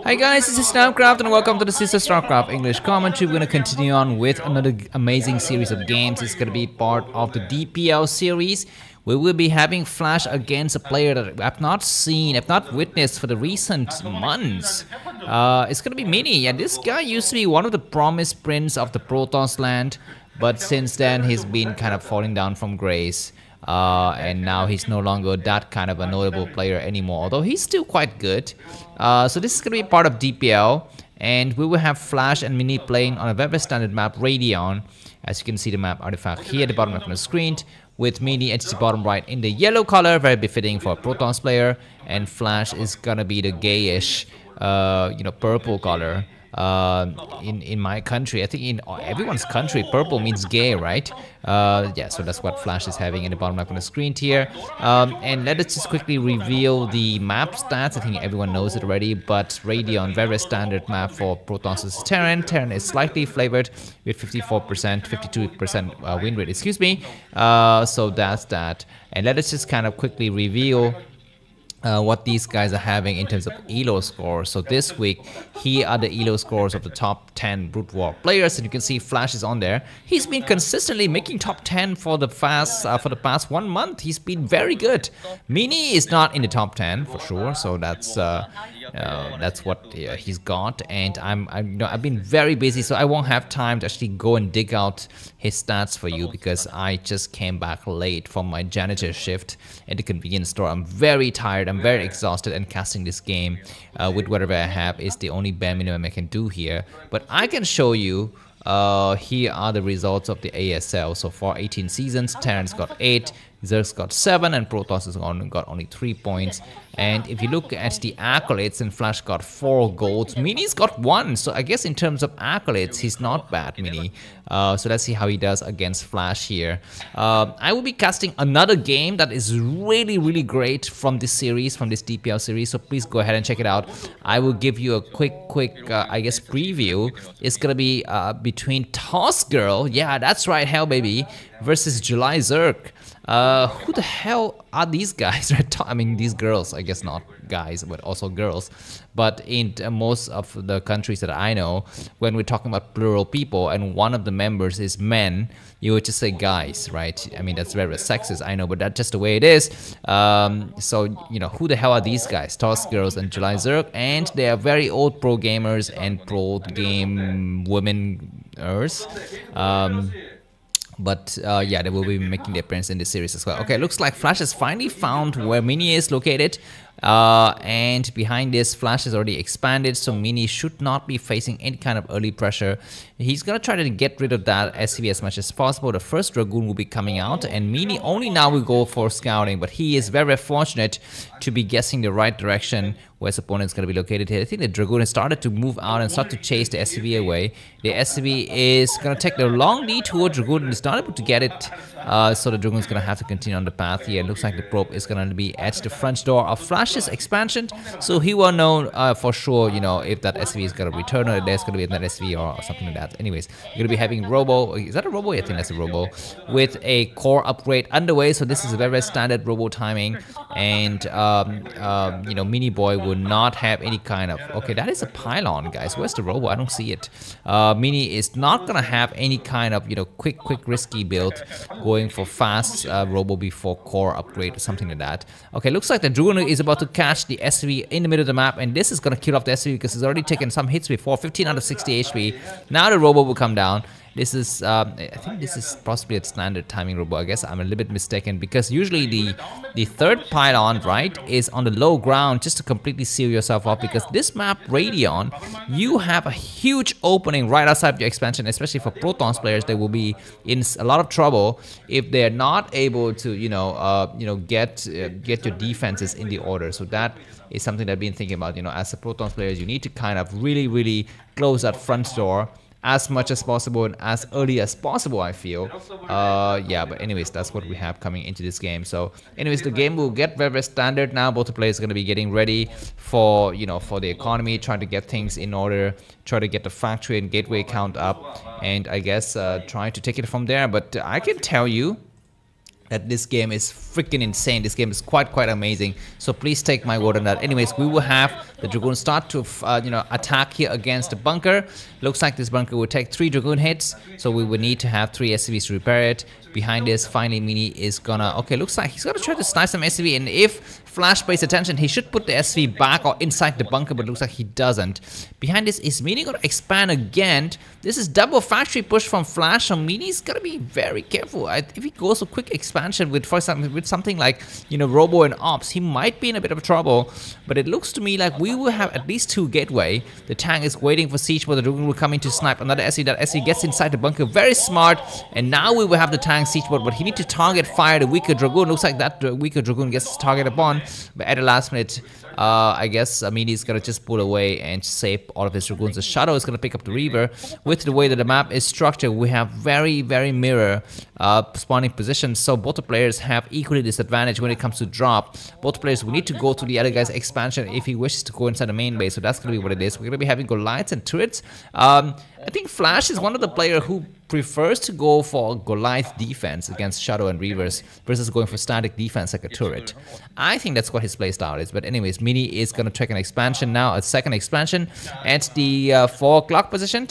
Hi guys, this is StarCraft and welcome to the Sister StarCraft English commentary. We're going to continue on with another amazing series of games. It's going to be part of the DPL series. We will be having Flash against a player that I've not seen, I've not witnessed for the recent months. It's going to be Mini, and this guy used to be one of the promised prince of the Protoss land, but since then he's been kind of falling down from grace. And now he's no longer that kind of a notable player anymore, although he's still quite good. So this is going to be part of DPL, and we will have Flash and Mini playing on a very standard map, Radion. As you can see the map artifact here at the bottom of the screen, with Mini at the bottom right in the yellow color, very befitting for a Protoss player, and Flash is gonna be the gayish, purple color. In my country, I think in everyone's country, purple means gay, right? Yeah, so that's what Flash is having in the bottom left of the screen here. And let us just quickly reveal the map stats. I think everyone knows it already, but Radion, very standard map for Protoss' Terran. Terran is slightly flavored with 54%, 52% win rate, excuse me. So that's that. And let us just kind of quickly reveal what these guys are having in terms of ELO scores. So this week, here are the ELO scores of the top 10 Brood War players, and you can see Flash is on there. He's been consistently making top 10 for the past 1 month. He's been very good. Mini is not in the top 10 for sure, so that's what he's got. And I've been very busy, so I won't have time to actually go and dig out his stats for you because I just came back late from my janitor shift at the convenience store. I'm very tired. I'm very exhausted, and casting this game with whatever I have is the only bare minimum I can do here. But I can show you, here are the results of the ASL. So for 18 seasons, Terran's got 8, Zerg's got 7, and Protoss has got only 3 points. And if you look at the accolades, and Flash got 4 golds, Mini's got 1. So I guess in terms of accolades, he's not bad, Mini. So let's see how he does against Flash here. I will be casting another game that is really great from this series, from this DPL series. So please go ahead and check it out. I will give you a quick I guess preview. It's gonna be between Toss Girl, yeah, that's right, Hell Baby, versus July Zerg. Who the hell are these guys? I mean, these girls, I guess not guys, but also girls. But in most of the countries that I know, when we're talking about plural people and one of the members is men, you would just say guys, right? I mean, that's very sexist, I know, but that's just the way it is. So, who the hell are these guys? Toss Girls and July Zerg, and they are very old pro gamers and pro game womeners. But yeah, they will be making their appearance in this series as well. Okay, looks like Flash has finally found where Mini is located. And behind this, Flash is already expanded, so Mini should not be facing any kind of early pressure. He's gonna try to get rid of that SCV as much as possible. The first Dragoon will be coming out, and Mini only now will go for scouting, but he is very fortunate to be guessing the right direction where his opponent is going to be located here. I think the Dragoon has started to move out and start to chase the SCV away. The SCV is going to take the long detour. Dragoon is not able to get it, so the Dragoon is going to have to continue on the path here. It looks like the probe is going to be at the front door of Flash's expansion, so he will know for sure, if that SCV is going to return or there's going to be another SCV or something like that. Anyways, you're going to be having Robo. Is that a Robo? I think that's a Robo with a core upgrade underway. So this is a very standard Robo timing, and Mini Boy will not have any kind of, okay, that is a pylon, guys. Where's the Robo? I don't see it. Mini is not gonna have any kind of quick risky build, going for fast Robo before core upgrade or something like that. Okay, looks like the Dragoon is about to catch the SCV in the middle of the map, and this is gonna kill off the SCV because it's already taken some hits before, 15 out of 60 HP. Now the Robo will come down. This is, I think this is possibly a standard timing Robo. I guess I'm a little bit mistaken, because usually the third pylon, right, is on the low ground just to completely seal yourself off, because this map, Radion, you have a huge opening right outside of your expansion, especially for Protoss players. They will be in a lot of trouble if they're not able to, get your defenses in the order. So that is something that I've been thinking about, as a Protoss players, you need to kind of really close that front door as much as possible and as early as possible, I feel. Yeah, but anyways, that's what we have coming into this game. So anyways, the game will get very standard now. Both the players are going to be getting ready for for the economy, trying to get things in order, try to get the factory and gateway count up, and I guess trying to take it from there. But I can tell you that this game is freaking insane. This game is quite amazing. So please take my word on that. Anyways, we will have The Dragoons start to attack here against the bunker. Looks like this bunker will take 3 Dragoon hits, so we would need to have 3 SCVs to repair it. Behind this, finally Mini is gonna, okay, looks like he's gonna try to snipe some SCV, and if Flash pays attention, he should put the SCV back or inside the bunker, but looks like he doesn't. Behind this, is Mini gonna expand again? This is double factory push from Flash, so Mini's gotta be very careful. If he goes for quick expansion with, for example, with something like, Robo and Ops, he might be in a bit of trouble, but it looks to me like we will have at least 2 gateway. The tank is waiting for siege, where the Dragoon will come in to snipe another SCV. That SCV gets inside the bunker, very smart, and now we will have the tank siege board, but he need to target fire the weaker Dragoon. Looks like that weaker Dragoon gets targeted upon, but at the last minute, I guess Mini's gonna just pull away and save all of his Dragoons. The Shadow is gonna pick up the Reaver. With the way that the map is structured, we have very, very mirror spawning positions, so both the players have equally disadvantage when it comes to drop. Both players will need to go to the other guy's expansion if he wishes to go inside the main base, so that's gonna be what it is. We're gonna be having Goliaths and turrets. I think Flash is one of the players who prefers to go for Goliath defense against Shadow and Reavers versus going for static defense like a turret. I think that's what his playstyle is. But anyways, Mini is going to take an expansion now, a second expansion at the 4 o'clock position.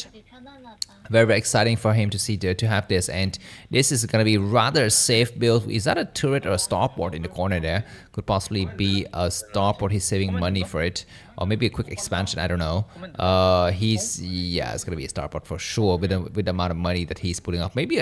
Very, very exciting for him to see to have this, and this is going to be rather safe build. Is that a turret or a starport in the corner there? Could possibly be a starport. He's saving money for it, or maybe a quick expansion. I don't know. Yeah, it's going to be a starport for sure with the amount of money that he's putting up. Maybe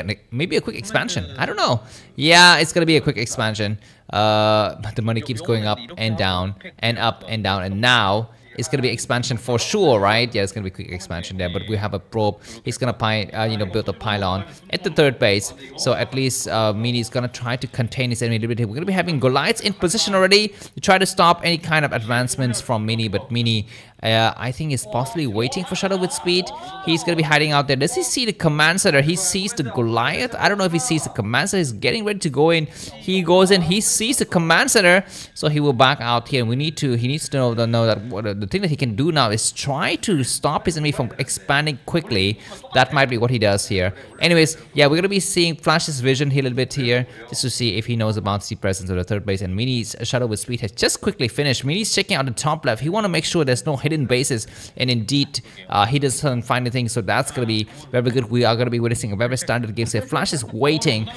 a quick expansion. I don't know. Yeah, it's going to be a quick expansion. But the money keeps going up and down and up and down, and now it's gonna be expansion for sure, right? Yeah, it's gonna be quick expansion there, but we have a probe. He's gonna build a pylon at the 3rd base, so at least Mini is gonna try to contain his enemy a little bit. We're gonna be having Goliaths in position already to try to stop any kind of advancements from Mini, but Mini, I think, is possibly waiting for Shadow with speed. He's gonna be hiding out there. Does he see the command center? He sees the Goliath. I don't know if he sees the command center. He's getting ready to go in. He goes in. He sees the command center, so he will back out here. He needs to know that the thing that he can do now is try to stop his enemy from expanding quickly. That might be what he does here. Anyways, yeah, we're gonna be seeing Flash's vision here a little bit here, just to see if he knows about the presence of the 3rd base. And Mini's Shadow with speed has just quickly finished. Mini's checking out the top left. He want to make sure there's no hidden bases, and indeed he doesn't find anything, so that's gonna be very good. We are gonna be witnessing a very standard game. So Flash is waiting,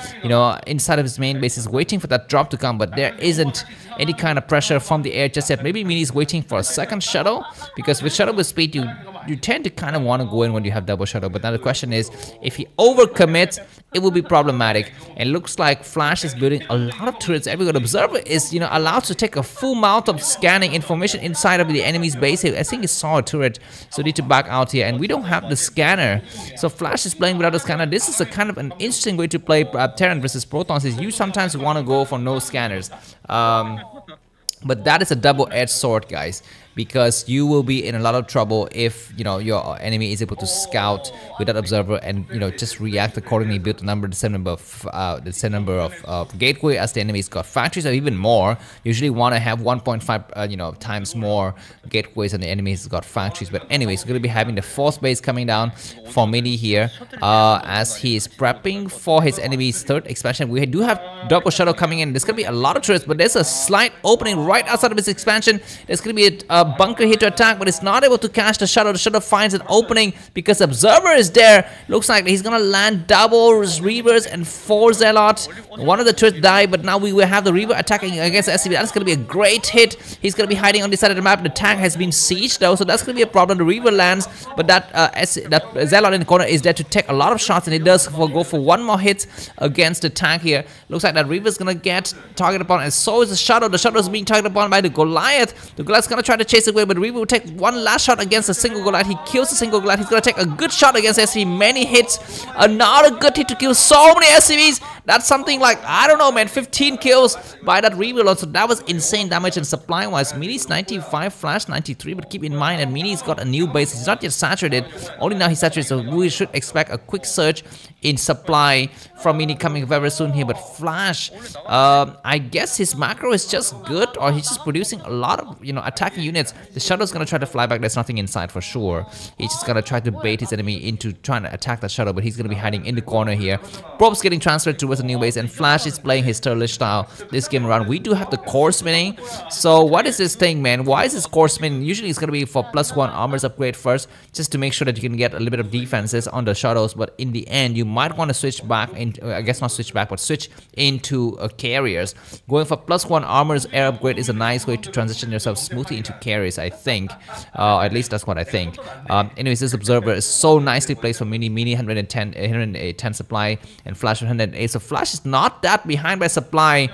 inside of his main base, is waiting for that drop to come, but there isn't any kind of pressure from the air just yet. Maybe Mini is waiting for a second Shadow, because with Shadow with speed you tend to kind of want to go in when you have double Shadow. But now the question is, if he overcommits, it will be problematic. And it looks like Flash is building a lot of turrets. Every good observer is allowed to take a full amount of scanning information inside of the enemy's base. I think he saw a turret, so need to back out here, and we don't have the scanner, so Flash is playing without a scanner. This is a kind of an interesting way to play Terran versus Protons, is you sometimes want to go for no scanners, but that is a double-edged sword, guys, because you will be in a lot of trouble if your enemy is able to scout with that observer and just react accordingly, build the same number of gateway as the enemy's got factories, or even more. Usually want to have 1.5 times more gateways than the enemy's got factories. But anyways, we're gonna be having the 4th base coming down for Mini here as he is prepping for his enemy's 3rd expansion. We do have double Shadow coming in. There's gonna be a lot of turrets, but there's a slight opening right outside of his expansion. There's gonna be a bunker here to attack, but it's not able to catch the Shadow. The Shadow finds an opening because Observer is there. Looks like he's gonna land double Reavers and 4 Zealots. One of the turrets died, but now we will have the Reaver attacking against the SCV. That's gonna be a great hit. He's gonna be hiding on this side of the map. The tank has been sieged though, so that's gonna be a problem. The Reaver lands, but that Zealot in the corner is there to take a lot of shots, and it does go for 1 more hit against the tank here. Looks like that Reaver is gonna get targeted upon, and so is the Shadow. The Shadow is being targeted upon by the Goliath. The Goliath's gonna try to chase away, but Reaver will take 1 last shot against a single Goliath. He kills a single Goliath. He's gonna take a good shot against SCV. Many hits. Another good hit to kill so many SCVs. That's something like, I don't know, man, 15 kills by that Reaver alone. So that was insane damage. And supply wise, Mini's 95, Flash 93. But keep in mind that Mini's got a new base. He's not yet saturated. Only now he's saturated. So we should expect a quick surge in supply from Mini coming very soon here. But Flash, I guess his macro is just good, or he's just producing a lot of attacking units. The Shadow's gonna try to fly back. There's nothing inside for sure. He's just gonna try to bait his enemy into trying to attack that Shadow, but he's gonna be hiding in the corner here. Probe's getting transferred towards towards the new base, and Flash is playing his Turlish style this game around. We do have the core spinning. So what is this thing, man? Why is this core spinning? Usually it's going to be for +1 armors upgrade first, just to make sure that you can get a little bit of defenses on the shadows. But in the end, you might want to switch back into, I guess not switch back, but switch into carriers. Going for +1 armors air upgrade is a nice way to transition yourself smoothly into carries, I think. At least that's what I think. Anyways, this observer is so nicely placed for Mini 110 supply, and Flash 108. So Flash is not that behind by supply.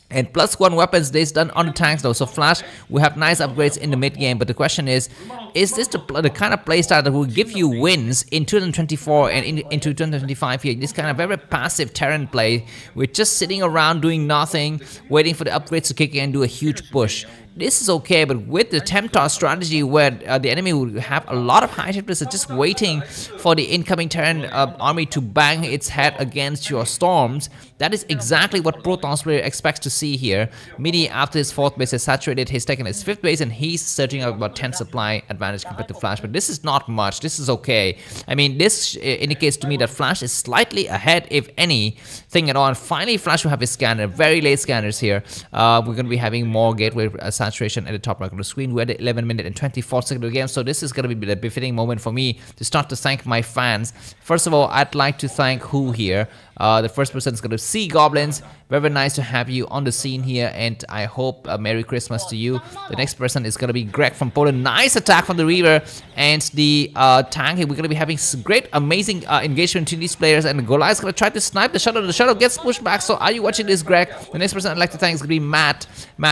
And +1 weapons days done on the tanks though. So Flash will have nice upgrades in the mid game. But the question is this the kind of playstyle that will give you wins in 2024 and into 2025 here? This kind of very passive Terran play with just sitting around doing nothing, waiting for the upgrades to kick in and do a huge push. This is okay, but with the Temptar strategy where the enemy will have a lot of high shifters just waiting for the incoming Terran army to bang its head against your storms, that is exactly what Protoss player expects to see here. Mini, after his 4th base is saturated, he's taken his 5th base and he's surging up about 10 supply advantage compared to Flash, but this is not much. This is okay. I mean, this indicates to me that Flash is slightly ahead, if anything at all. And finally, Flash will have his scanner, very late scanners here. We're going to be having more gateway saturation at the top right of the screen. We're at the 11 minute and 24 second of the game, so this is going to be the befitting moment for me to start to thank my fans. First of all, I'd like to thank Who here. The first person is going to Sea Goblins. Very nice to have you on the scene here, and I hope Merry Christmas to you. The next person is going to be Greg from Poland. Nice attack from the Reaver and the tank. We're going to be having some great, amazing engagement between these players, and Goliath is going to try to snipe the Shadow. The Shadow gets pushed back. So are you watching this, Greg? The next person I'd like to thank is going to be Matt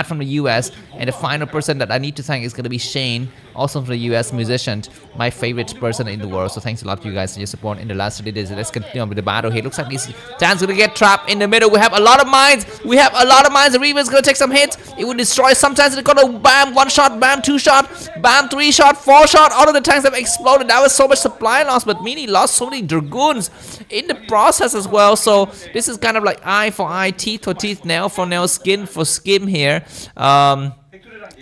from the US, and the final person that I need to thank is going to be Shane, also from the US, musician, my favorite person in the world. So thanks a lot to you guys for your support in the last 30 days. Let's continue on with the battle here. Looks like these tanks going to get trapped in the middle. We have a lot of mines. We have a lot of mines. The Reaver is going to take some hits. It will destroy. Sometimes it's going to bam, 1 shot, bam, 2 shot, bam, 3 shot, 4 shot. All of the tanks have exploded. That was so much supply loss, but Mini lost so many Dragoons in the process as well. So this is kind of like eye for eye, teeth for teeth, nail for nail, skin for skin here.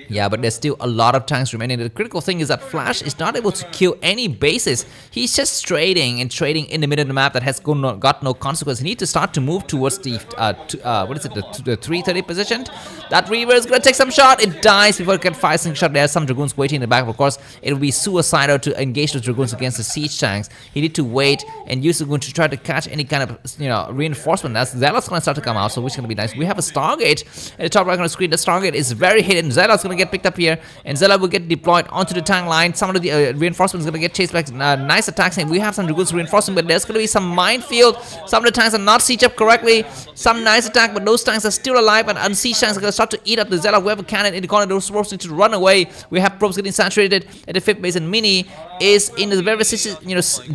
Yeah, but there's still a lot of tanks remaining. The critical thing is that Flash is not able to kill any bases. He's just trading and trading in the middle of the map that has got no consequence. He needs to start to move towards the the 330 position. That Reaver is going to take some shot. It dies before it can fire some shot. There are some Dragoons waiting in the back. Of course, it will be suicidal to engage those Dragoons against the siege tanks. He need to wait and use Dragoon to try to catch any kind of reinforcement. That's Zealot's going to start to come out, so which is going to be nice. We have a Stargate at the top right on the screen. The Stargate is very hidden. Zealot's going to get picked up here, and Zella will get deployed onto the tank line. Some of the reinforcements going to get chased back. Nice attacks, and we have some Dragoons reinforcing, but there's going to be some minefield. Some of the tanks are not siege up correctly. Some nice attack, but those tanks are still alive, and unsieged tanks are going to start to eat up the Zella. We have a cannon in the corner. Those probes need to run away. We have probes getting saturated at the 5th base, and Mini is in the very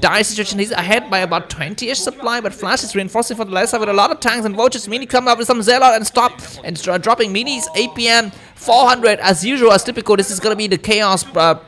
dire situation. He's ahead by about 20-ish supply, but Flash is reinforcing for the left side with a lot of tanks and vultures. Mini coming up with some Zella and stop and dropping Mini's APM 400 as usual, as typical. This is going to be the Chaos Proton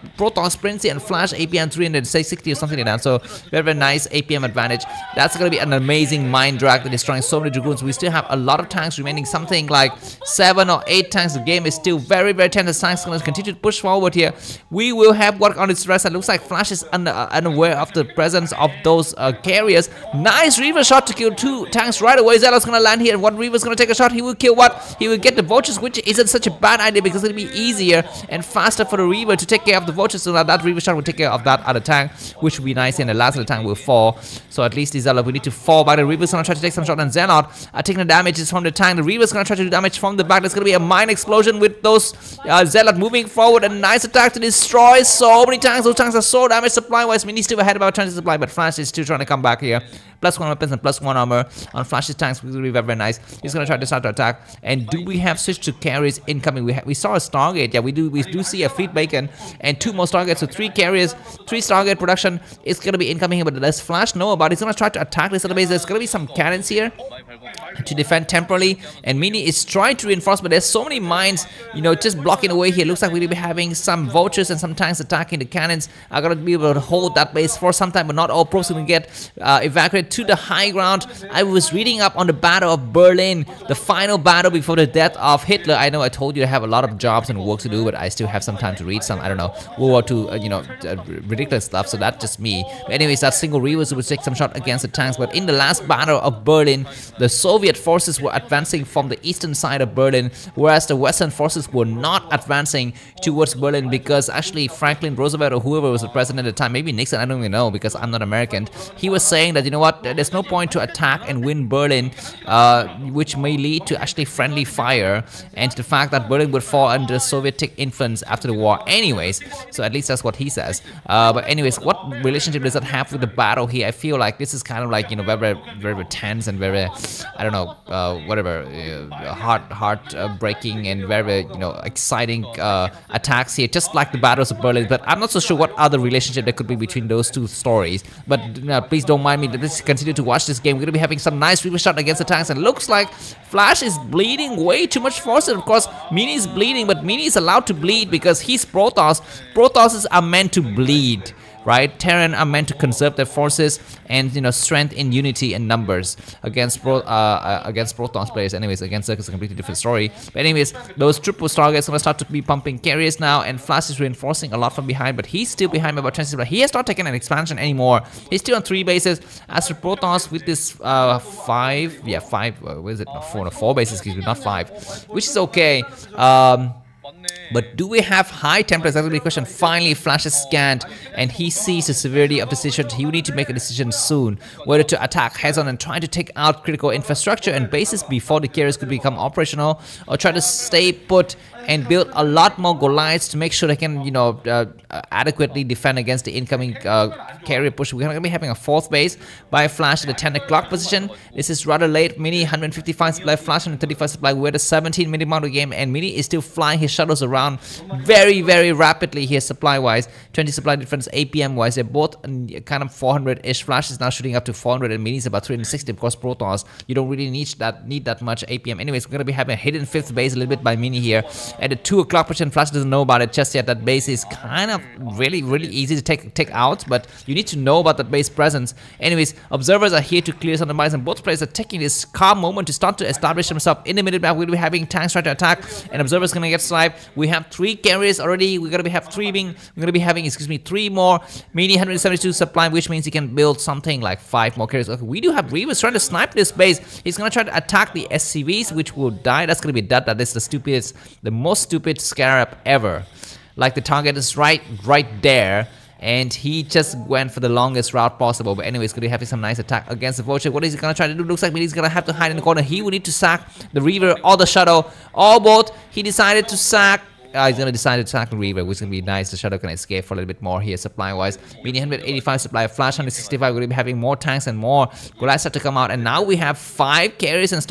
Sprincy and Flash APM 360 or something like that. So very, very nice APM advantage. That's going to be an amazing mine drag that is destroying so many Dragoons. We still have a lot of tanks remaining, something like 7 or 8 tanks. The game is still very, very tense. The tanks are going to continue to push forward here. We will have work on its rest. It looks like Flash is unaware of the presence of those carriers. Nice Reaver shot to kill 2 tanks right away. Zealot's going to land here. One Reaver's going to take a shot. He will kill what? He will get the vultures, which isn't such a bad idea because it'll be easier and faster for the Reaver to take care of the vultures, so that Reaver shot will take care of that other tank, which will be nice, and the last of the tank will fall. So at least the Zealot, we need to fall back. The Reaver's gonna try to take some shot, and Zealot are taking the damages from the tank. The Reaver's gonna try to do damage from the back. There's gonna be a mine explosion with those Zealot moving forward. A nice attack to destroy so many tanks. Those tanks are so damaged supply-wise. Mini still ahead about 20 supply, but Flash is still trying to come back here. +1 weapons and +1 armor on Flash's tanks, which will be very, very nice. He's gonna try to start to attack. And do we have switch to carriers incoming? We saw a Stargate. Yeah, we do see a Fleet Bacon and 2 more Stargates. So 3 carriers, 3 Stargate production is gonna be incoming here. But does Flash know about it? He's gonna try to attack this other base. There's gonna be some cannons here. to defend temporarily, and Mini is trying to reinforce, but there's so many mines, you know, just blocking away here. Looks like we'll be having some vultures and some tanks attacking. The cannons are gonna be able to hold that base for some time, but not all probes will get evacuated to the high ground. I was reading up on the Battle of Berlin, the final battle before the death of Hitler. I know I told you I have a lot of jobs and work to do, but I still have some time to read some, I don't know, World War II, you know, ridiculous stuff, so that's just me. But anyways, that single Reavers would take some shot against the tanks, but in the last Battle of Berlin, the Soviet forces were advancing from the eastern side of Berlin, whereas the western forces were not advancing towards Berlin, because actually Franklin Roosevelt or whoever was the president at the time, maybe Nixon, I don't even know because I'm not American, he was saying that, you know what, there's no point to attack and win Berlin, which may lead to actually friendly fire, and to the fact that Berlin would fall under Soviet influence after the war anyways. So at least that's what he says. But anyways, what relationship does that have with the battle here? I feel like this is kind of like, you know, very tense and very, I don't know, whatever, heart breaking and very, you know, exciting attacks here, just like the battles of Berlin. But I'm not so sure what other relationship there could be between those two stories. But please don't mind me. Let's continue to watch this game. We're gonna be having some nice Reaver shot against the tanks, and it looks like Flash is bleeding way too much force. Of course, Mini is bleeding, but Mini is allowed to bleed because he's Protoss. Protosses are meant to bleed, right? Terran are meant to conserve their forces and, you know, strength in unity and numbers against Protoss players. Anyways, against Zerg is a completely different story. But anyways, those triple targets are gonna start to be pumping carriers now, and Flash is reinforcing a lot from behind, but he's still behind by about 10 seconds. He has not taken an expansion anymore. He's still on 3 bases. As for Protoss with this 5, what is it? No, 4 bases, excuse me, not 5, which is okay. But do we have high temperatures? That's the big question. Finally, Flash is scanned and he sees the severity of the situation. He will need to make a decision soon whether to attack head-on and try to take out critical infrastructure and bases before the carriers could become operational, or try to stay put and build a lot more Goliaths to make sure they can, you know, adequately defend against the incoming carrier push. We're going to be having a 4th base by Flash at the 10 o'clock position. This is rather late. Mini 155 supply, Flash 135 supply. We're at a 17-minute mark of the game, and Mini is still flying his shuttles around very, very rapidly here supply-wise. 20 supply difference APM-wise. They're both kind of 400-ish. Flash is now shooting up to 400, and Mini is about 360. Of course, Protoss, you don't really need that much APM. Anyways, we're going to be having a hidden 5th base a little bit by Mini here. At the 2 o'clock position, Flash doesn't know about it just yet. That base is kind of really easy to take out, but you need to know about that base presence. Anyways, observers are here to clear some of the mines, and both players are taking this calm moment to start to establish themselves in the middle map. We'll be having tanks trying to attack, and observers gonna get sniped. We have 3 carriers already. We're gonna have 3 more Mini 172 supply, which means he can build something like 5 more carriers. Okay, we do have Reavers trying to snipe this base. He's gonna try to attack the SCVs, which will die. That's gonna be dead. That is the most stupid Scarab ever. Like, the target is right there, and he just went for the longest route possible. But anyways, could be having some nice attack against the Vulture. What is he gonna try to do? Looks like he's gonna have to hide in the corner. He will need to sack the Reaver or the Shadow or both. He decided to sack. He's gonna decide to attack the Reaver, which is gonna be nice. The Shadow can escape for a little bit more here supply-wise. Mini 185 supply, Flash 165. We're gonna be having more tanks and more Goliaths start to come out, and now we have 5 carriers, and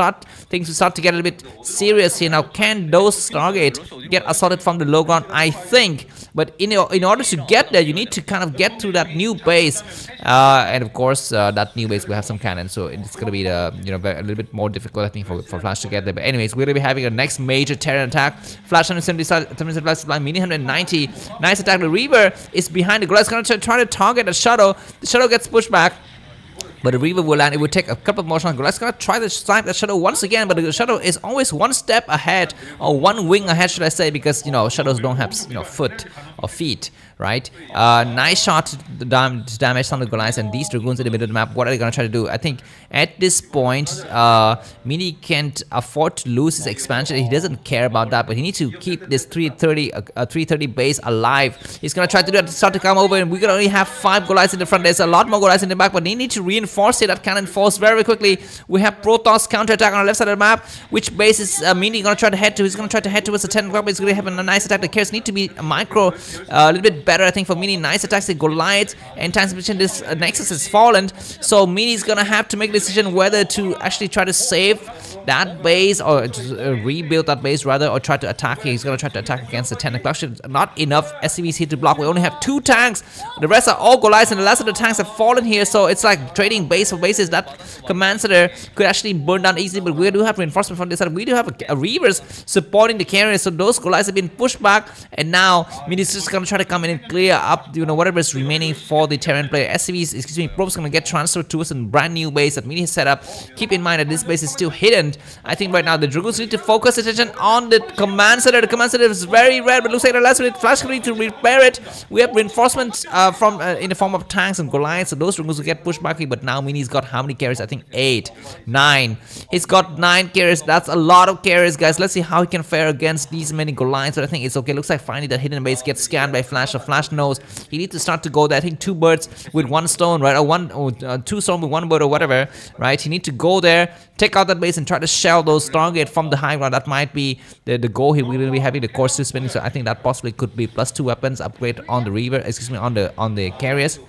things will start to get a little bit serious here. Now, can those Stargate get assaulted from the low ground? I think, but in order to get there, you need to kind of get through that new base, and of course, that new base will have some cannons, so it's gonna be a little bit more difficult, I think, for Flash to get there. But anyways, we're gonna be having a next major Terran attack. Flash 175. Mini 190. Nice attack. The Reaver is behind the Goliath. Gonna try to target the Shadow. The Shadow gets pushed back, but the Reaver will land. It will take a couple more shots. Goliath's gonna try to snipe that Shadow once again, but the Shadow is always 1 step ahead, or 1 wing ahead, should I say, because, you know, Shadows don't have, you know, foot or feet, right? Nice shot to damage some of the Goliaths, and these Dragoons in the middle of the map. What are they gonna try to do? I think at this point, Mini can't afford to lose his expansion. He doesn't care about that, but he needs to keep this 330 base alive. He's gonna try to do that, start to come over, and we're gonna only have 5 Goliaths in the front. There's a lot more Goliaths in the back, but they need to reinforce it. That cannon force very quickly. We have Protoss counterattack on the left side of the map. Which base is Mini gonna try to head to? He's gonna try to head towards the 10 o'clock. He's gonna have a nice attack. The carriers need to be micro a little bit better, I think, for Mini. Nice attacks the Goliath, and times between this Nexus is fallen, so Mini's gonna have to make a decision whether to actually try to save that base or rebuild that base rather, or try to attack. He's gonna try to attack against the 10 o'clock shift. Not enough SCVs here to block. We only have 2 tanks. The rest are all Goliaths, and the last of the tanks have fallen here, so it's like trading base for bases. That command center could actually burn down easily, but we do have reinforcement from this side. We do have a Reavers supporting the carriers, so those Goliaths have been pushed back, and now Mini's just gonna try to come in and clear up, you know, whatever is remaining for the Terran player. SCVs, excuse me, probes gonna get transferred to us in a brand new base that Mini has set up. Keep in mind that this base is still hidden. I think right now the Dragoons need to focus attention on the command center. The command center is very red, but looks like the last minute Flash need to repair it. We have reinforcements from in the form of tanks and Goliaths, so those Dragoons will get pushed back. But now Mini's got how many carriers? I think 8, 9. He's got 9 carriers. That's a lot of carriers, guys. Let's see how he can fare against these many Goliaths. But I think it's okay. Looks like finally that hidden base gets scanned by Flash. So Flash knows he needs to start to go there. I think 2 birds with 1 stone, right? Or 2 stone with 1 bird or whatever, right? You need to go there, take out that base, and try to shell those Stargate from the high ground. That might be the goal. He will be having the core spinning. So I think that possibly could be +2 weapons upgrade on the Reaver. Excuse me, on the carriers.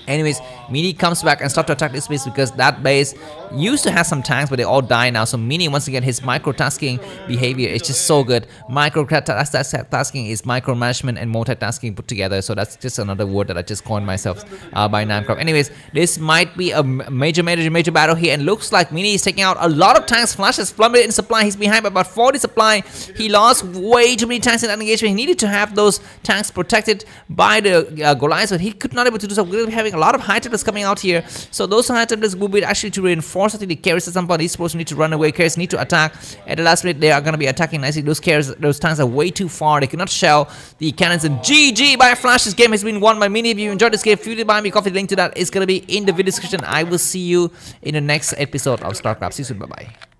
Anyways, Mini comes back and starts to attack this base because that base used to have some tanks, but they all die now. So Mini, once again, his microtasking behavior is just so good. Microtasking is micromanagement and multitasking put together. So that's just another word that I just coined myself by Namcraft. Anyways, this might be a major battle here, and looks like Mini is taking out a lot of tanks. Flash has plummeted in supply. He's behind by about 40 supply. He lost way too many tanks in that engagement. He needed to have those tanks protected by the Goliaths, but he could not able to do so. We're having a lot of high templates coming out here, so those high templates will be actually to reinforce, I think, the carriers at some point. These supposed to need to run away. Carriers need to attack. At the last minute, they are going to be attacking nicely. Those carriers, those tanks are way too far. They cannot shell the cannons. And GG by Flash. This game has been won by Mini. If you enjoyed this game, feel free to buy me coffee. The link to that is going to be in the video description. I will see you in the next episode of StarCraft. See you soon. Bye bye.